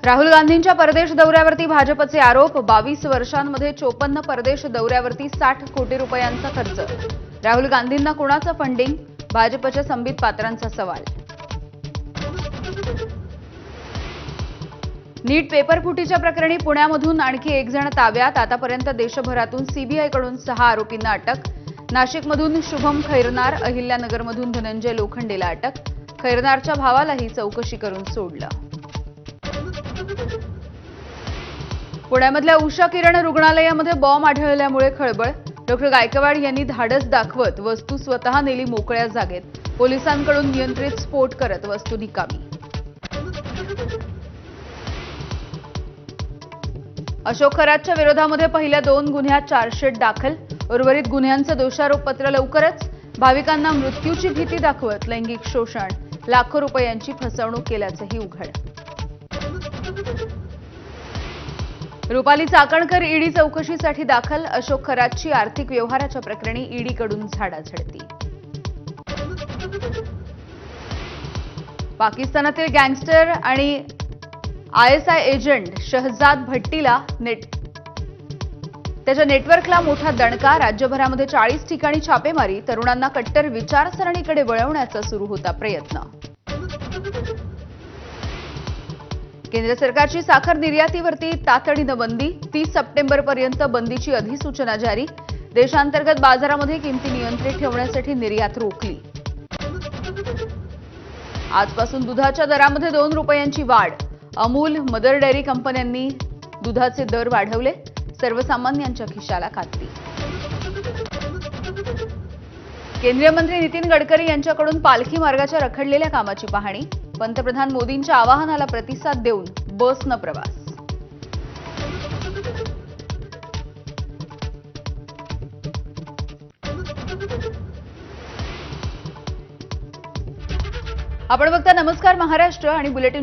राहुल गांधींच्या परदेश दौऱ्यावरती भाजपचे आरोप। 22 वर्षांमध्ये 54 परदेश दौऱ्यावरती 60 कोटी रुपयांचा खर्च। राहुल गांधींना कोणाचं फंडिंग? भाजपच्या संबित पात्रांचा सवाल। नीट पेपर फुटीच्या प्रकरणी पुण्यामधून आणखी एक जण ताब्यात। आतापर्यंत देशभरातून सीबीआयकडून 6 आरोपींना अटक। नाशिकमधून शुभम खैरनार, अहिल्यानगरमधून धनंजय लोखंडेला अटक। खैरनारच्या भावालाही चौकशी करून सोडलं। पुण्यामधल्या उषा किरण रुग्णालयामध्ये बॉम्ब आढळल्यामुळे खळबळ। डॉक्टर गायकवाड यांनी धाडस दाखवत वस्तू स्वतः नेली मोकळ्या जागेत। पोलिसांकडून नियंत्रित स्फोट करत वस्तू निकामी। अशोक खरातच्या विरोधामध्ये पहिल्या 2 गुन्ह्यात चार्जशीट दाखल। उर्वरित गुन्ह्यांचं दोषारोपपत्र लवकरच। भाविकांना मृत्यूची भीती दाखवत लैंगिक शोषण, लाखो रुपयांची फसवणूक केल्याचंही उघड। रुपाली चाकणकर ईडी चौकशीसाठी दाखल। अशोक खरातची आर्थिक व्यवहाराच्या प्रकरणी ईडीकडून झाडाझडती। पाकिस्तानातील गँगस्टर आणि आयएसआय एजंट शहजाद भट्टीला त्याच्या नेटवर्कला मोठा दणका। राज्यभरामध्ये 40 ठिकाणी छापेमारी। तरुणांना कट्टर विचारसरणीकडे वळवण्याचा सुरू होता प्रयत्न। केंद्र सरकारची साखर निर्यातीवरती तातडीनं बंदी। 30 सप्टेंबरपर्यंत बंदीची अधिसूचना जारी। देशांतर्गत बाजारामध्ये किमती नियंत्रित ठेवण्यासाठी निर्यात रोखली। आजपासून दुधाच्या दरामध्ये 2 रुपयांची वाढ। अमूल, मदर डेअरी कंपन्यांनी दुधाचे दर वाढवले। सर्वसामान्यांच्या खिशाला खात्री। केंद्रीय मंत्री नितीन गडकरी यांच्याकडून पालखी मार्गाच्या रखडलेल्या कामाची पाहणी। पंतप्रधान मोदींच्या आवाहनाला प्रतिसाद देऊन बसनं प्रवास। आपण बघता नमस्कार महाराष्ट्र आणि बुलेटिन